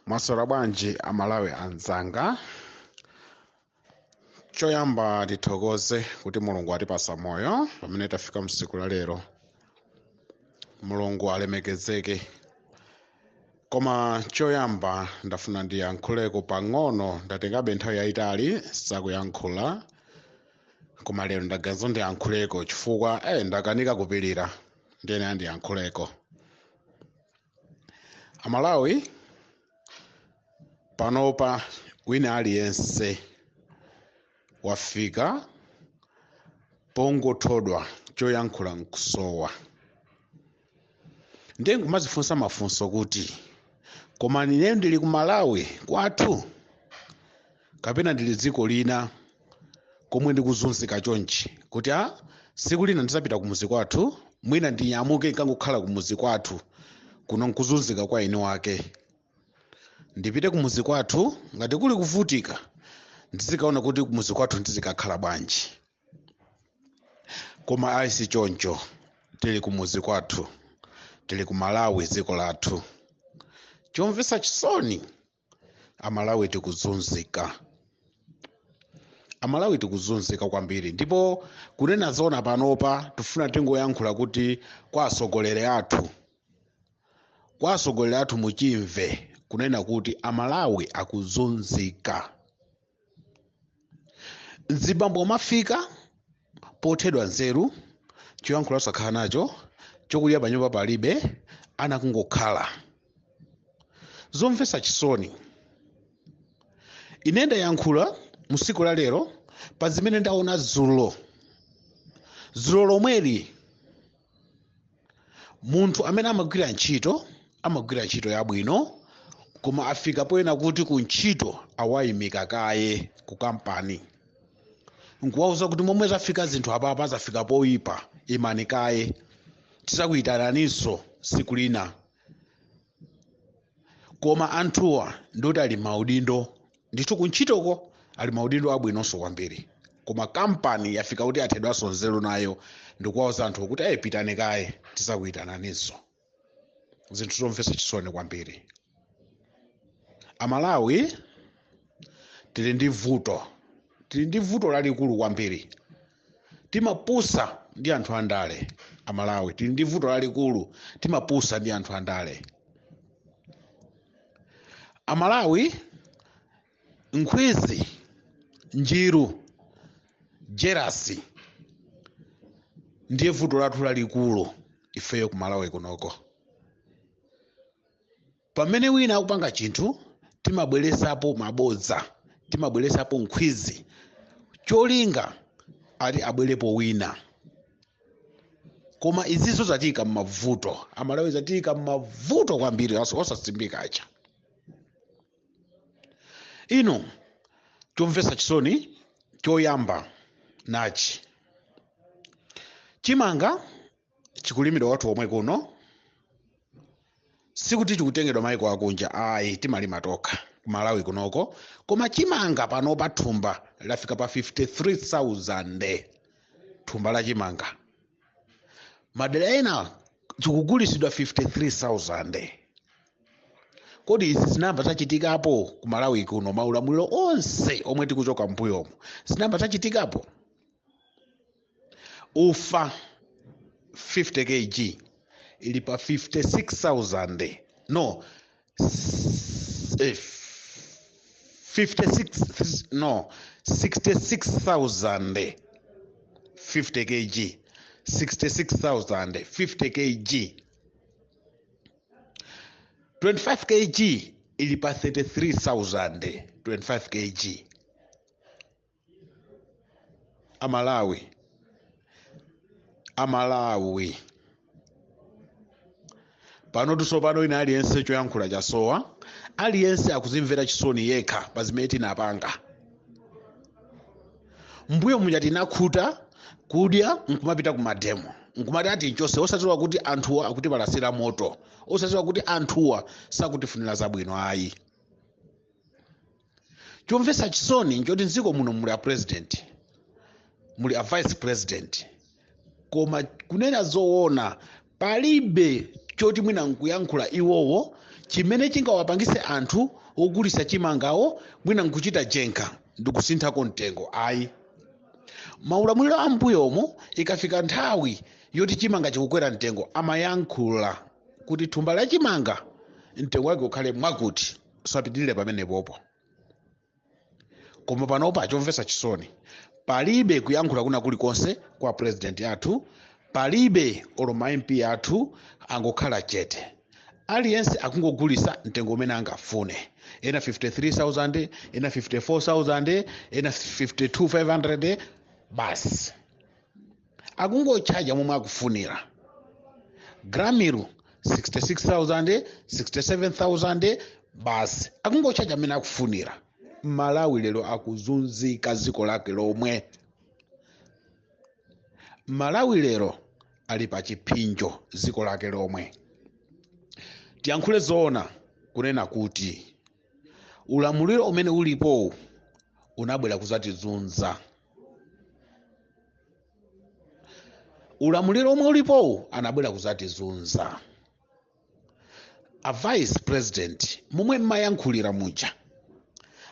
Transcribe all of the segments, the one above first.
Maswera bwanji Amalawi anzanga. Choyamba tithokoze kuti Mulungu atipasa moyo pamene tafika msiku la lero. Mulungu alemekezeke. Koma choyamba ndafuna ndiyankhuleko pang'ono, ndatengabe nthawi yayitali sakuyankhula. Koma lero ndagazo ndiyankhuleko chifukwa ndakanika kupirira ndene andiyankhuleko. Amalawi panopa wina aliyense wafika pongothodwa choyankhula nkusowa. Ndiye nkumazifunsa mafunso kuti koma nine ndili ku Malawi kwathu kapena ndili dziko lina komwe ndikuzunzika chonchi kuti siku lina ndizapita ku muzi kwathu, mwina ndinyamuke nkangokhala ku muzi kwathu kuno nkuzunzika kwa ine wake. Ndipite ku muzi kwathu ngati kuli kuvutika ndizikaona kuti ku muzi kwathu ndizikakhala bwanji. Koma aisi choncho, tili ku muzi kwathu, tili ku Malawi dziko lathu. Chomvetsa chisoni, Amalawi tikuzunzika. Amalawi tikuzunzika kwambiri, ndipo kunena zona panopa tufuna tingoyankhula kuti kwa asogolera athu muchimve kunena kuti Amalawi akuzunzika. Mzibambo mafika pothedwa nzeru, choyankhula osakhala nacho, chokudya panyumba palibe, ana kungokhala. Zomvetsa chisoni. Ine ndayankhula musiku la lero pa zimene ndaona dzulo lomweli munthu amene amagwira ntchito yabwino, koma afika poena kuti ku ntchito awayimika kaye ku kampani. Nkuwauza kuti momwe zafika zinthu apapa zafika poyipa, imani kaye tisakuyitananinso siku lina. Koma anthuwa ndoti ali maudindo, ndithu ku ntchitoko ali maudindo abwinonso kwambiri. Koma kampani yafika kuti athedwanso nzeru nayo ndikuwauza anthu kuti pitani kaye tisakuyitananinso. Zinthu zomvetsa chisoni kwambiri. Amalawi tili ndi vuto lalikulu kwambiri. Timapusa ndi anthu andale. Amalawi tili ndi vuto lalikulu, timapusa ndi anthu andale. Amalawi nkhwizi, njiru, jerasi ndiye vuto lathu lalikulu ifeyo ku Malawi kunoko. Pamene wina akupanga chinthu timabweresapo mabodza, timabweresapo nkhwizi, cholinga ati abwerepo wina. Koma izizo zatika m'mavuto. Amalawi zatika m'mavuto kwambiri osasimbikacha. Ino chomvetsa chisoni choyamba nachi, chimanga chikulimidwa wathu omwe kuno, sikuti chikutengedwa maiko akunja, ayi timalima tokha ku Malawi kunoko. Koma chimanga panopa thumba lafika pa 53,000 thumba la chimanga. Madera ena chikugulisidwa 53,000. Kodi izi zinamba zachitikapo ku Malawi kuno, maulamuliro onse omwe tikuchoka mbuyomo zinamba zachitikapo? Ufa 50 kg ili pa 56,000. No, 66,000 50 kg. 66,000 50 kg. 25 kg ili pa 33,000. 25 kg. Amalawi pano tusopano ina aliyense choyankhula chasowa, aliyense akuzimvera chisoni yekha pa zimene tinapanga. Mbuyo muja tinakhuta kudya nkumapita ku mademo, nkumati ati nchonse osadziwa kuti anthuwa akuti palasira moto, osadziwa kuti anthuwa sakutifunira zabwino ayi. Chomvetsa chisoni nchoti mdziko muno muli a president, muli a vice president, koma kunena zoona palibe choti mwina nkuyankhula iwowo chimene chingawapangise anthu ogulisa chimangawo mwina nkuchita jenka ndikusinthako mtengo ayi. Maulamuliro ambuyomo ikafika nthawi yoti chimanga chikukwera mtengo amayankhula kuti thumba la chimanga mtengo wake ukhale mwakuti sapitirire pamenepopo. Koma panopa chomvetsa chisoni palibe kuyankhula kuna kulikonse kwa president yathu, palibe oloma MP yathu angokhala chete. Aliyense akungogulisa mtengo umene angafune. Ena 53,000, ena 54,000, ena 52,500 basi. Akungochaja momwe akufunira. Gramiru 66,000, 67,000 basi. Akungochaja mene akufunira. Malawi lero akuzunzika dziko lake lomwe. Malawi lero ali pa chipinjo dziko lake lomwe. Tiyankhule zoona kunena kuti ulamuliro umene ulipo unabwera kuzatizunza. Ulamuliro omwe ulipo anabwera kuzatizunza. A vice president momwe mmayankhulira muja,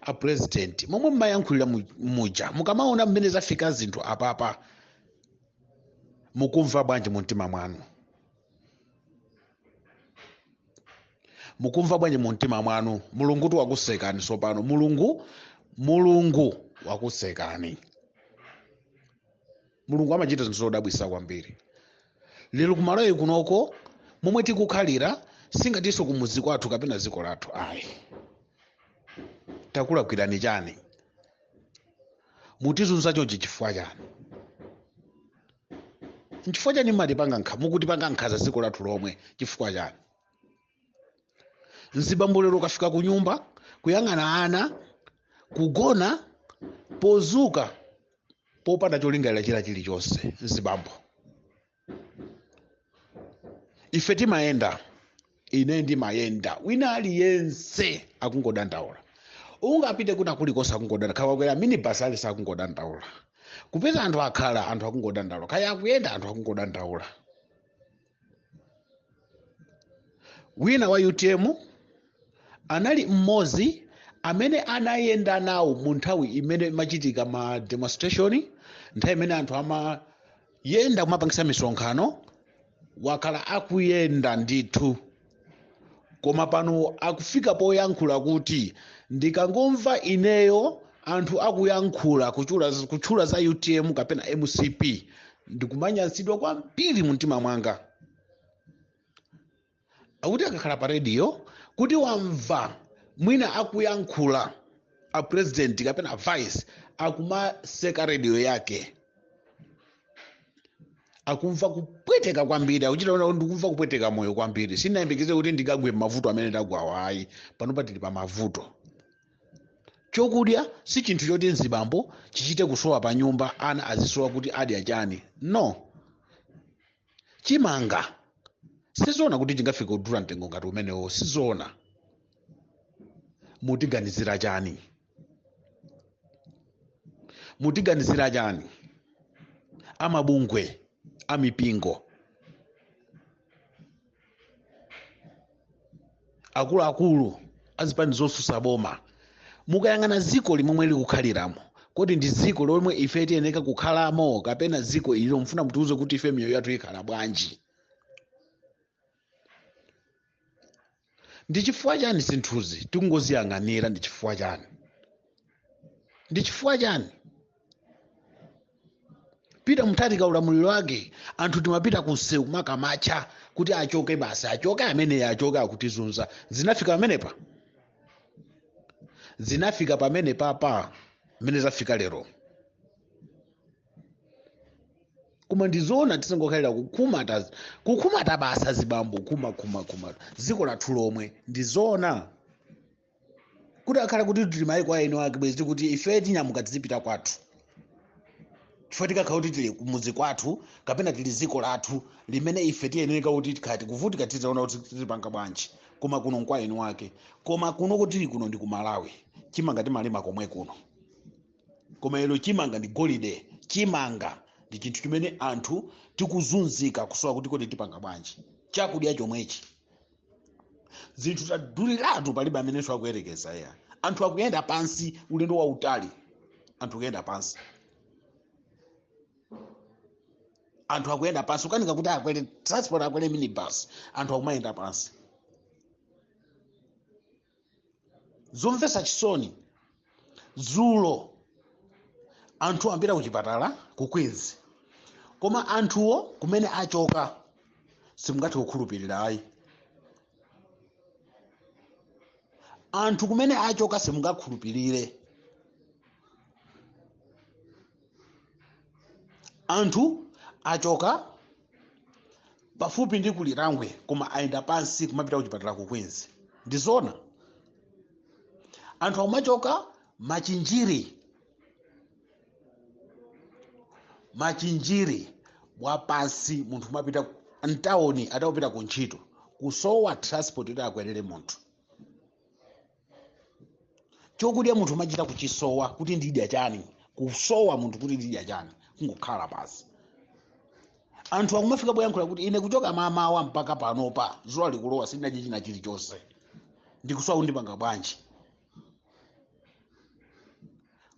a president momwe mmayankhulira muja, mukamaona mmene zafika zinthu apapa mukumva bwanji mu mtima mwanu? Mukumva bwanji mu mtima mwanu? Mulungu tu wakusekani sopano. Mulungu wakusekani. Mulungu amachita zinthu zodabwisa kwambiri. Lero kumalawi kunoko momwe tikukhalira singatinso kumuzi kwathu kapena dziko lathu ayi. Takulakwirani chani? Mutizunza chonchi chifukwa chani? Chifukwa chani mukutipanga nkhanza dziko lathu lomwe chifukwa chani? Nzibambo lero kafika ku nyumba kuyang'ana ana kugona pozuka popanda cholingalira china chilichonse. Nzibambo ife timayenda, ine ndimayenda, wina aliyense akungodandaula. Ungapite kuna kulikonse akungodandaula. Kawakwera minibus ali sakungodandaula. Kupeza anthu akhala anthu akungodandaula. Kaya akuyenda anthu akungodandaula. Wina wa UTM anali mmozi amene anayenda nawo mu nthawi imene machitika ma demonstration, nthawi imene anthu amayenda kumapangisa misonkhano, wakhala akuyenda ndithu. Koma pano akufika poyankhula kuti ndikangomva ineyo anthu akuyankhula kuchula za UTM kapena MCP ndikumanyansidwa kwambiri mu mtima mwanga. Akuti akakhala pa radio kuti wamva mwina akuyankhula a president kapena vice akumaseka radio yake, akumva kupweteka kwambiri. Akuchita kuti ndikumva kupweteka moyo kwambiri. Sinayembekeze kuti ndikagwe mavuto amene ndagwawa ayi. Panopa tili pa mavuto. Chokudya si chinthu choti nzibambo chichite kusowa pa nyumba ana azisowa kuti adya chani. No. Chimanga sizona kuti chingafika kudula mtengo ngati umenewo, sizona. Mutiganizira chani? Mutiganizira chani? Amabungwe, amipingo, akuluakulu azipani zosusa boma, mukayang'ana dziko limomwe likukhaliramo, kodi ndi dziko lomwe ife tiyeneka kukhalamo kapena dziko ililo mfuna mutiuze kuti ife miyoyo yathu ikhala bwanji? Ndi chifukwa chani zinthuzi tikungoziyang'anira? Ndi chifukwa chani? Ndi chifukwa chani? Pita muthatika ulamuliro wake anthu timapita kunsewu makamacha kuti achoke basi, achoke amene achoke akutizunza. Zinafika pamenepa? Zinafika pamene papa mene zafika lero. Koma ndizoona tisangokhalira kukhumata basa zibambo kuma dziko lathu lomwe. Ndizoona kuti akhala kuti tilimayi kwa ino ake bwezi kuti ife tinyamuka tizipita kwathu. Chifukwa tikakhala kuti tili kumuzi kwathu kapena tili dziko lathu limene ife tiyeneka kuti tikati kuvutika tizaona kuti tilipanga bwanji. Koma kuno kwa ino ake. Koma kuno kuti kuno ndi ku Malawi. Chimanga timalima komwe kuno. Koma ilo chimanga ndi golide. Chimanga ndi chinthu chimene anthu tikuzunzika kusowa kuti kodi tipanga bwanji. Chakudya chomwechi. zinthu taduliratu palibe amenenso akuyerekeza ya anthu akuyenda pansi ulendo wa utali anthu akuyenda pansi anthu akuyenda pansi ukanika kuti akwere transport akwere minibus anthu akumayenda pansi zomvetsa chisoni dzulo anthu ambira kuchipatala kukwezi koma anthuwo kumene achoka simungathe kukhulupirira ayi anthu kumene achoka simungakhulupirire anthu achoka pafupi ndi kulirangwe koma ayenda pansi kumapita kuchipatala kukwezi ndizona anthu akumachoka machinjiri wa pansi munthu kumapita mtawuni atapita ku ntchito kusowa transport kuti akwerere munthu chokudya munthu umachita kuchisowa kuti ndidya chani kusowa munthu kuti ndidya chani kungokhala pasi anthu akumafika poyankhula kuti ine kuchoka mamawa mpaka panopa zuwa likulowa sindinadye china chilichonse ndikusowa undipanga bwanji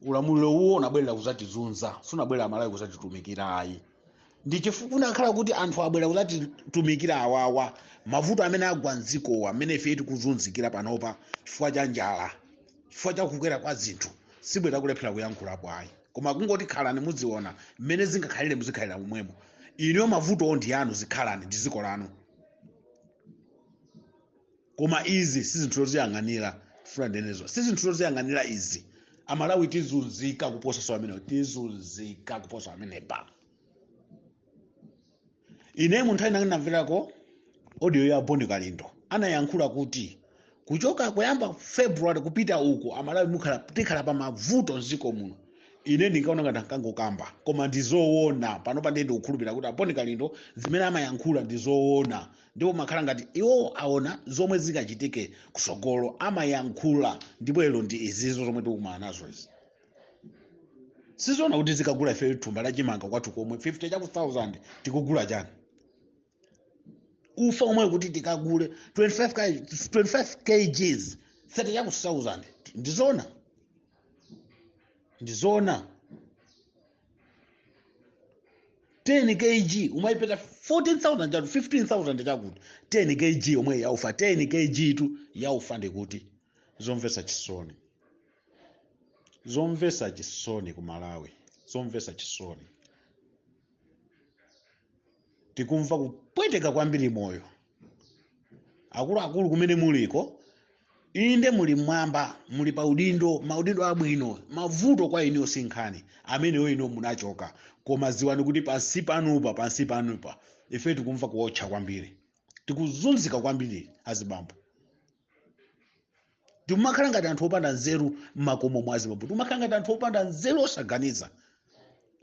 ulamuliro uwo unabwerera kuzatizunza sunabwerera Malawi kuzatitumikira ayi ndichifukwa unakhala kuti anthu abwera kuzatitumikira awawa mavuto amene agwa mdziko amene ife tikuzunzikira panopa chifukwa cha njala chifukwa cha kukwera kwa zinthu sibwera kulephera kuyankhulapo ayi koma kungoti khalani muziona mmene zingakhalire muzikhalira momwemo iniyo mavuto ndi anu zikhalani ndi dziko lanu koma izi sizinthu zoziyang'anira funa ndenezo sizinthu zoziyang'anira izi Amalawi tizunzika kuposa so amene tizunzika kuposa amene pa ine munthu ina namverako audio ya Boni Kalindo anayankhula kuti kuchoka kuyamba February kupita uko Amalawi tikhala pa mavuto mdziko muno ine ndinkaona ngati nkangokamba koma ndizoona panopa ndende kukhulupirira kuti Boni Kalindo zimene amayankhula ndizoona ndipo makhala ngati iwo aona zomwe zikachitike kusogolo amayankhula ndipo lero ndi izizo zomwe tikumana nazo izi sizoona kuti zikagula ife thumba la chimanga kwathu komwe 50 chaku 1000 tikugula chani ufa omwe kuti tikagule 25 kgs 30 chaku 1000 ndizona 10 kg umayipeta 14,000 chatu 15,000 chakuti 10 kg omwe yaufa 10 kg tu yaufa ndikuti zomvetsa chisoni ku Malawi zomvetsa chisoni tikumva kupweteka kwambiri moyo akuluakulu kumene muliko inde muli mwamba muli pa maudindo abwino mavuto kwa iniyo sinkhani ameneyo ino munachoka koma ziwani kuti pansi panupa ife tikumva kuotcha kwambiri tikuzunzika kwambiri azibambo timakhala ngati anthu opanda nzeru mmakomo mwa azibambo timakhala ngati anthu opanda nzeru osaganiza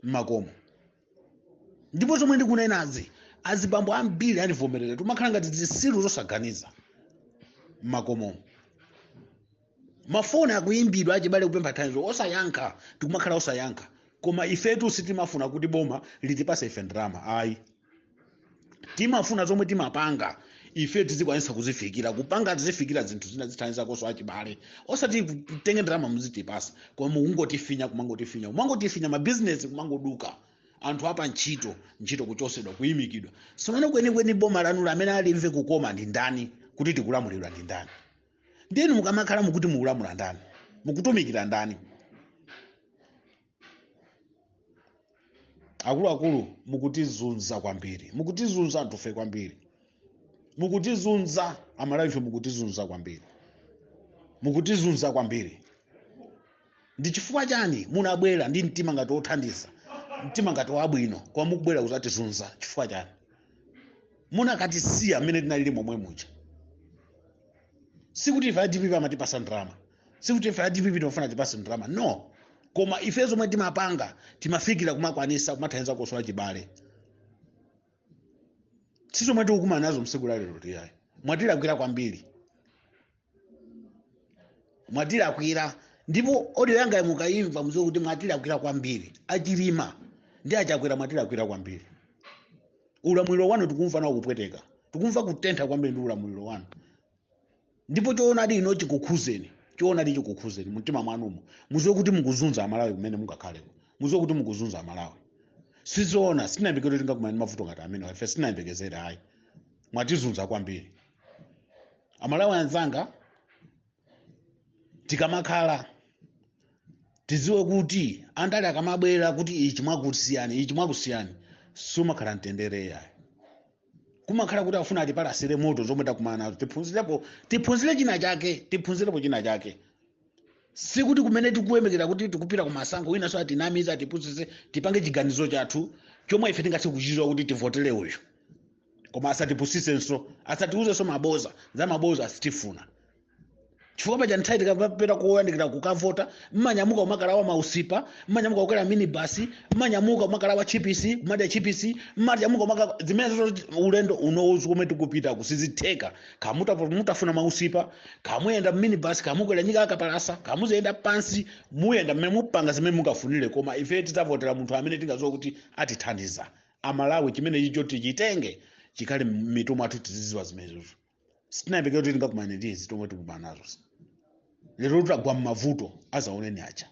mmakomo ndipo zomwe ndikunenazi azibambo ambiri anivomerera timakhala ngati zisiru zosaganiza mmakomo mafoni akuimbidwa achibale kupempha thandizo osayankha tikumakhala osayankha koma ifetu sitimafuna kuti boma litipase ife ndalama ayi timafuna zomwe timapanga ife tizikwanisa kuzifikira kupanga tizifikira zinthu zina zithandiza koso achibale osati kutenge ndalama muzitipasa koma mukungotifinya kumangotifinya mabizinesi kumangoduka anthu apa ntchito kuchosedwa kuyimikidwa somano kwenikweni boma lanu amene alimve kukoma ndi ndani kuti tikulamulidwa ndi ndani ndinu mukamakhala mukuti mukulamula ndani mukutumikira ndani akuluakulu mukutizunza kwambiri mukutizunza anthufe kwambiri mukutizunza Amalawi mukutizunza kwambiri ndi chifukwa chani munabwera ndi mtima ngati othandiza mtima ngati wabwino kwa mukubwera kuzatizunza chifukwa chani munakatisiya mmene tinalili momwe muja sikuti ife adpp amatipasa ndalama sikuti ife adpp timafuna tipase ndalama no koma ife zomwe timapanga timafikira kumakwanisa kumathandiza kosowa chibale sizomwe tikukumana nazo msiku la lero tiyayi mwatilakwira kwambiri mwatilakwira ndipo audio yanga mukayimva muziwe kuti mwatilakwira kwambiri achilima ndi achakwera mwatilakwira kwambiri ulamuliro wanu tikumva nawo kupweteka tikumva kutentha kwambiri ndi ulamuliro wanu ndipo choonadi ino chikukhuzeni choonadi chikukhuzeni mtima mwanumo muziwe kuti mukuzunza amalawi kumene mungakhaleko muziwe kuti mukuzunza amalawi sizoona sinayembekeza tingakumana ndi mavuto ngati amene ife sinayembekezera ayi mwatizunza kwambiri amalawi anzanga tikamakhala tiziwe kuti andale akamabwera kuti ichi mwakusiyani sumakhala mtendere yayi kumakhala kuti afuna atipalasire moto zomwe takumana nazo tiphunzire china chake sikuti kumene tikuyemekera kuti tikupita kumasankho wina so atinamiza atiphunzitse tipange chiganizo chathu chomwe ife tingathe kuchitira kuti tivotere uyu koma asatiphunzitsenso asatiuzenso maboza za maboza asitifuna chifukwa paja nthawi tikapita koyandikira kukavota mmanyamuka umakalawa mausipa mmanyamuka ukala minibasi mmanyamuka umakalawa chipisi kumadya chipisi mmanyamuka zimene ulendo unowu kumene tikupita kusizitheka kamutafuna mausipa kamuyenda minibasi kamukwera nyika akapalasa kamuziyenda pansi muyenda mmene mupanga zimene mungafunire koma ife tidzavotera munthu amene tingaziwa kuti atithandiza amalawi chimene icho tichitenge chikale mitu mwathu tiziziwa zimenezo sitinayembekeza kuti tingakumane ndi izi tomwe tikumana nazo lero tagwa m'mavuto azaoneni aja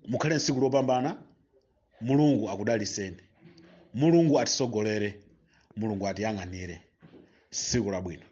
mukhale ntsiku lopambana mulungu akudaliseni mulungu atisogolere mulungu atiyang'anire tsiku labwino